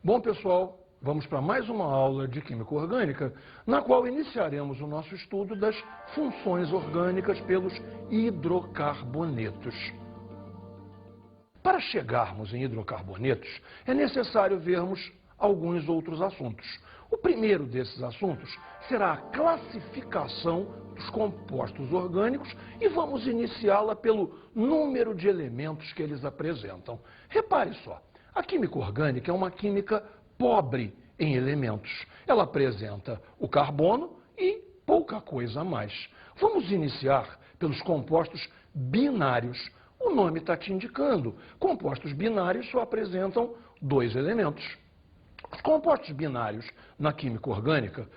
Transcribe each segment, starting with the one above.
Bom, pessoal, vamos para mais uma aula de Química Orgânica, na qual iniciaremos o nosso estudo das funções orgânicas pelos hidrocarbonetos. Para chegarmos em hidrocarbonetos, é necessário vermos alguns outros assuntos. O primeiro desses assuntos será a classificação dos compostos orgânicos e vamos iniciá-la pelo número de elementos que eles apresentam. Repare só, a química orgânica é uma química pobre em elementos. Ela apresenta o carbono e pouca coisa mais. Vamos iniciar pelos compostos binários. O nome está te indicando. Compostos binários só apresentam dois elementos. Os compostos binários na química orgânica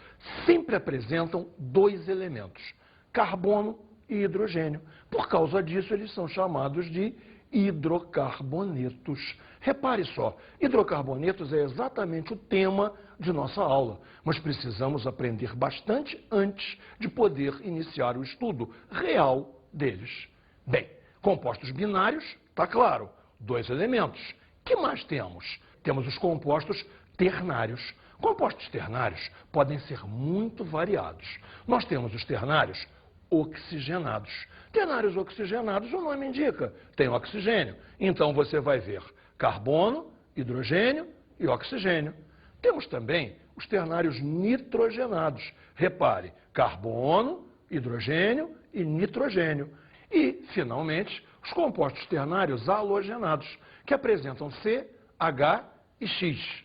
sempre apresentam dois elementos, carbono e hidrogênio. Por causa disso, eles são chamados de hidrocarbonetos. Repare só, hidrocarbonetos é exatamente o tema de nossa aula, mas precisamos aprender bastante antes de poder iniciar o estudo real deles. Bem, compostos binários, está claro, dois elementos. O que mais temos? Temos os compostos ternários. Compostos ternários podem ser muito variados. Nós temos os ternários oxigenados. Ternários oxigenados, o nome indica, tem oxigênio. Então você vai ver carbono, hidrogênio e oxigênio. Temos também os ternários nitrogenados. Repare, carbono, hidrogênio e nitrogênio. E, finalmente, os compostos ternários halogenados, que apresentam C, H e X.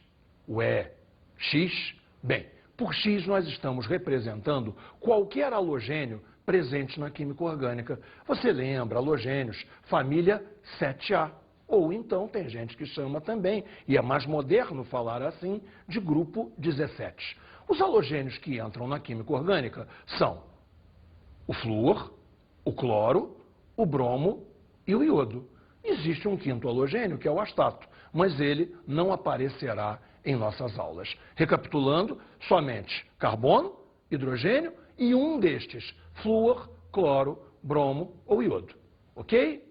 Ué, X? Bem, por X nós estamos representando qualquer halogênio presente na química orgânica. Você lembra, halogênios, família 7A. Ou então tem gente que chama também, e é mais moderno falar assim, de grupo 17. Os halogênios que entram na química orgânica são o flúor, o cloro, o bromo e o iodo. Existe um quinto halogênio, que é o astato, mas ele não aparecerá em nossas aulas. Recapitulando, somente carbono, hidrogênio e um destes, flúor, cloro, bromo ou iodo. Ok?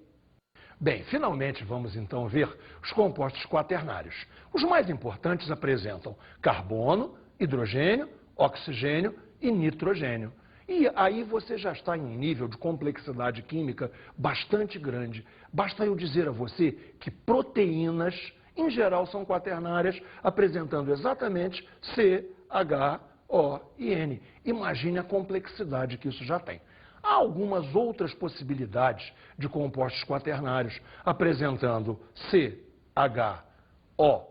Bem, finalmente vamos então ver os compostos quaternários. Os mais importantes apresentam carbono, hidrogênio, oxigênio e nitrogênio. E aí você já está em um nível de complexidade química bastante grande. Basta eu dizer a você que proteínas, em geral, são quaternárias, apresentando exatamente C, H, O e N. Imagine a complexidade que isso já tem. Há algumas outras possibilidades de compostos quaternários, apresentando C, H, O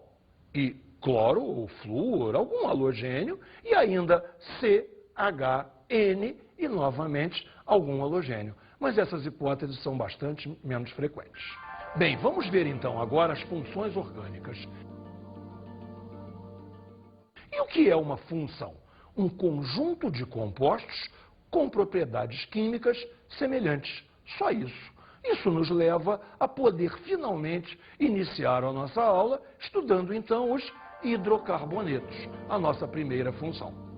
e cloro ou flúor, algum halogênio, e ainda C, H, N e, novamente, algum halogênio. Mas essas hipóteses são bastante menos frequentes. Bem, vamos ver então agora as funções orgânicas. E o que é uma função? Um conjunto de compostos com propriedades químicas semelhantes. Só isso. Isso nos leva a poder finalmente iniciar a nossa aula estudando então os hidrocarbonetos, a nossa primeira função.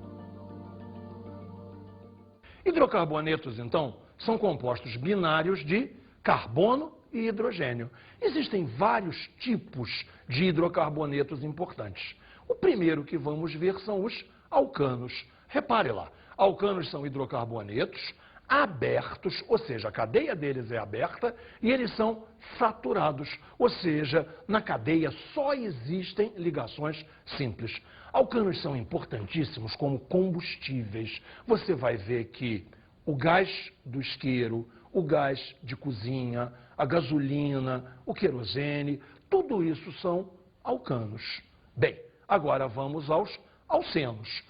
Hidrocarbonetos, então, são compostos binários de carbono e hidrogênio. Existem vários tipos de hidrocarbonetos importantes. O primeiro que vamos ver são os alcanos. Repare lá, alcanos são hidrocarbonetos abertos, ou seja, a cadeia deles é aberta, e eles são saturados, ou seja, na cadeia só existem ligações simples. Alcanos são importantíssimos como combustíveis. Você vai ver que o gás do isqueiro, o gás de cozinha, a gasolina, o querosene, tudo isso são alcanos. Bem, agora vamos aos alcenos.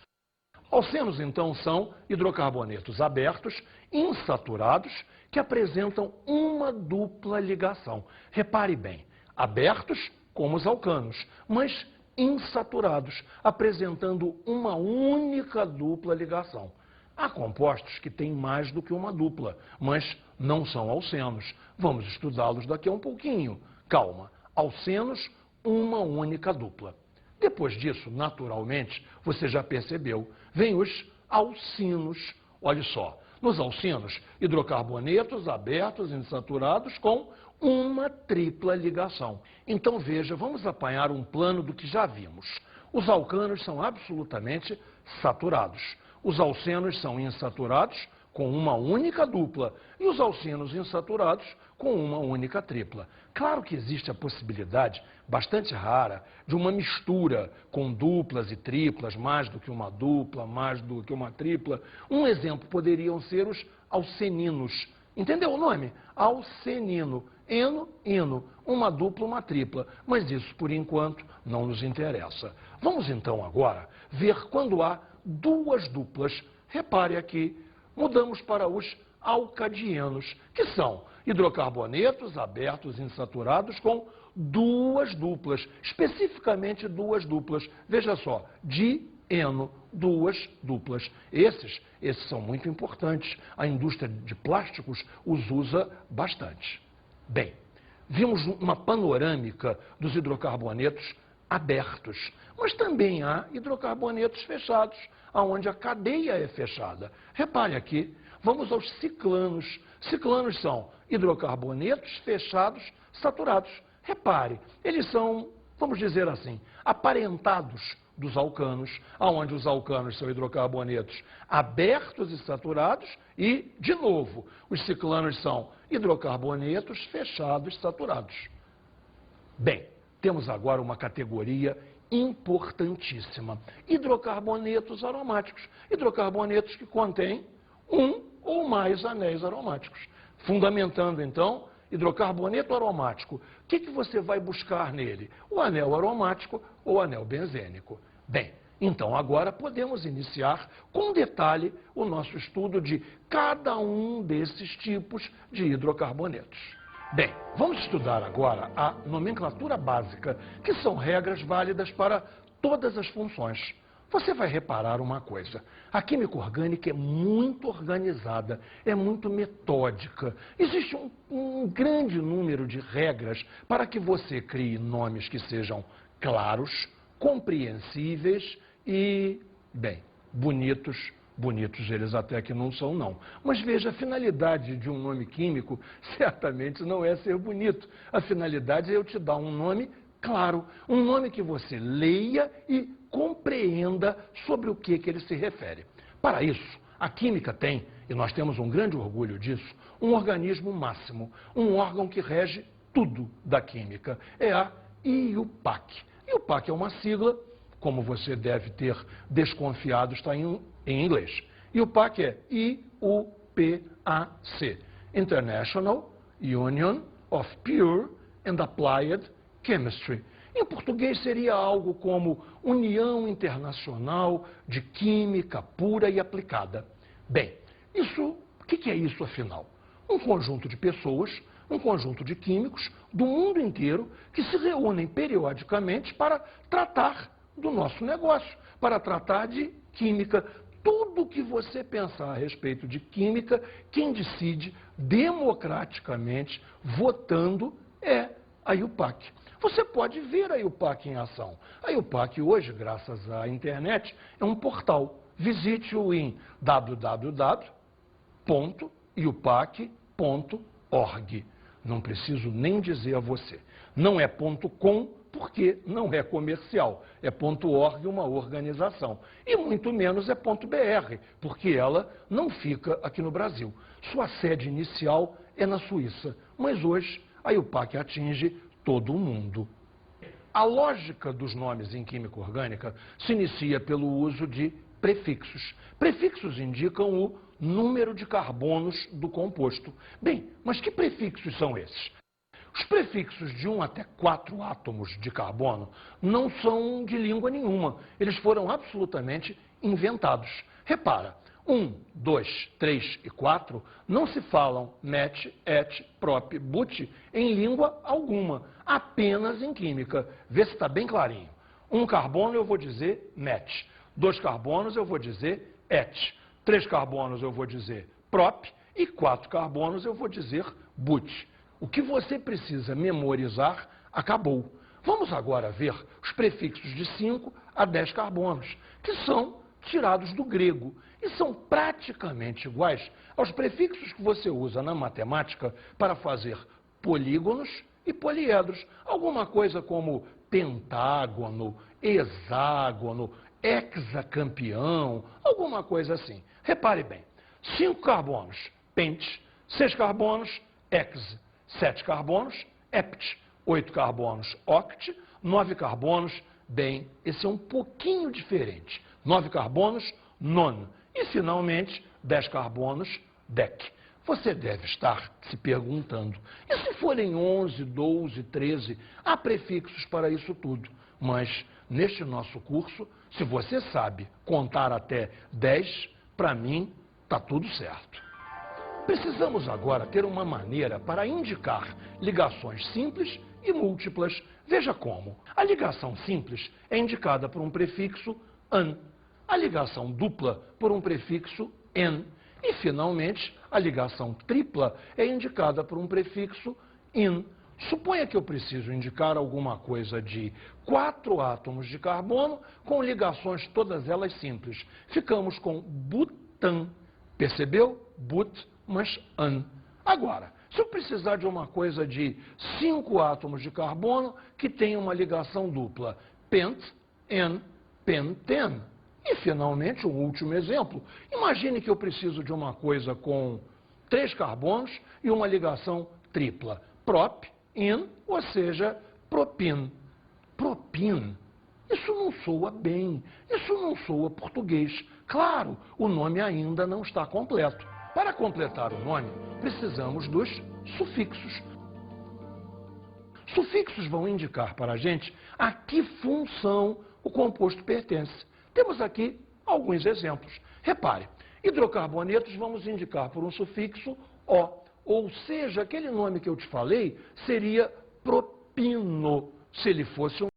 Alcenos, então, são hidrocarbonetos abertos, insaturados, que apresentam uma dupla ligação. Repare bem, abertos como os alcanos, mas insaturados, apresentando uma única dupla ligação. Há compostos que têm mais do que uma dupla, mas não são alcenos. Vamos estudá-los daqui a um pouquinho. Calma, alcenos, uma única dupla. Depois disso, naturalmente, você já percebeu, vêm os alcinos. Olha só, nos alcinos, hidrocarbonetos abertos insaturados com uma tripla ligação. Então veja, vamos apanhar um plano do que já vimos. Os alcanos são absolutamente saturados. Os alcenos são insaturados com uma única dupla e os alcenos insaturados com uma única tripla. Claro que existe a possibilidade, bastante rara, de uma mistura com duplas e triplas, mais do que uma dupla, mais do que uma tripla. Um exemplo poderiam ser os alceninos. Entendeu o nome? Alcenino. Eno, ino. Uma dupla, uma tripla. Mas isso, por enquanto, não nos interessa. Vamos então agora ver quando há duas duplas. Repare aqui, mudamos para os alcadienos, que são hidrocarbonetos abertos insaturados com duas duplas, especificamente duas duplas. Veja só, dieno, duas duplas. Esses são muito importantes. A indústria de plásticos os usa bastante. Bem, vimos uma panorâmica dos hidrocarbonetos abertos, mas também há hidrocarbonetos fechados, onde a cadeia é fechada. Repare aqui, vamos aos ciclanos. Ciclanos são hidrocarbonetos fechados saturados. Repare, eles são, vamos dizer assim, aparentados dos alcanos, onde os alcanos são hidrocarbonetos abertos e saturados e, de novo, os ciclanos são hidrocarbonetos fechados e saturados. Bem, temos agora uma categoria importantíssima. Hidrocarbonetos aromáticos. Hidrocarbonetos que contêm um ou mais anéis aromáticos. Fundamentando, então, hidrocarboneto aromático. O que você vai buscar nele? O anel aromático ou o anel benzênico. Bem, então agora podemos iniciar com detalhe o nosso estudo de cada um desses tipos de hidrocarbonetos. Bem, vamos estudar agora a nomenclatura básica, que são regras válidas para todas as funções. Você vai reparar uma coisa, a química orgânica é muito organizada, é muito metódica. Existe um grande número de regras para que você crie nomes que sejam claros, compreensíveis e, bem, bonitos. Bonitos eles até que não são, não. Mas veja, a finalidade de um nome químico certamente não é ser bonito. A finalidade é eu te dar um nome claro, um nome que você leia e compreenda sobre o que ele se refere. Para isso, a química tem, e nós temos um grande orgulho disso, um organismo máximo, um órgão que rege tudo da química. É a IUPAC. IUPAC é uma sigla, como você deve ter desconfiado, está em inglês. IUPAC é IUPAC, International Union of Pure and Applied Chemistry. Em português seria algo como União Internacional de Química Pura e Aplicada. Bem, o que é isso afinal? Um conjunto de pessoas, um conjunto de químicos do mundo inteiro que se reúnem periodicamente para tratar do nosso negócio, para tratar de química. Tudo que você pensar a respeito de química, quem decide democraticamente, votando, é a IUPAC. Você pode ver a IUPAC em ação. A IUPAC hoje, graças à internet, é um portal. Visite-o em www.iupac.org. Não preciso nem dizer a você. Não é .com, porque não é comercial. É .org, uma organização. E muito menos é .br, porque ela não fica aqui no Brasil. Sua sede inicial é na Suíça, mas hoje a IUPAC atinge todo o mundo. A lógica dos nomes em química orgânica se inicia pelo uso de prefixos. Prefixos indicam o número de carbonos do composto. Bem, mas que prefixos são esses? Os prefixos de 1 até 4 átomos de carbono não são de língua nenhuma. Eles foram absolutamente inventados. Repara, 1, 2, 3 e 4 não se falam met, et, prop, but em língua alguma, apenas em química. Vê se está bem clarinho. 1 carbono eu vou dizer met, 2 carbonos eu vou dizer et, 3 carbonos eu vou dizer prop e 4 carbonos eu vou dizer but. O que você precisa memorizar acabou. Vamos agora ver os prefixos de 5 a 10 carbonos, que são tirados do grego e são praticamente iguais aos prefixos que você usa na matemática para fazer polígonos e poliedros. Alguma coisa como pentágono, hexágono, hexacampeão, alguma coisa assim. Repare bem, 5 carbonos, pente, 6 carbonos, hex, 7 carbonos, hept, 8 carbonos, oct, 9 carbonos, bem, esse é um pouquinho diferente. 9 carbonos, non. E, finalmente, 10 carbonos, dec. Você deve estar se perguntando, e se forem 11, 12, 13, há prefixos para isso tudo. Mas, neste nosso curso, se você sabe contar até 10, para mim, está tudo certo. Precisamos agora ter uma maneira para indicar ligações simples e múltiplas. Veja como. A ligação simples é indicada por um prefixo an, a ligação dupla por um prefixo en e, finalmente, a ligação tripla é indicada por um prefixo in. Suponha que eu preciso indicar alguma coisa de 4 átomos de carbono com ligações todas elas simples. Ficamos com butan. Percebeu? But, mas an. Agora, se eu precisar de uma coisa de 5 átomos de carbono que tem uma ligação dupla, pent, en, penten. E, finalmente, um último exemplo. Imagine que eu preciso de uma coisa com 3 carbonos e uma ligação tripla. Prop, in, ou seja, propin. Propin. Isso não soa bem, isso não soa português. Claro, o nome ainda não está completo. Para completar o nome, precisamos dos sufixos. Sufixos vão indicar para a gente a que função o composto pertence. Temos aqui alguns exemplos. Repare, hidrocarbonetos vamos indicar por um sufixo O, ou seja, aquele nome que eu te falei seria propino, se ele fosse um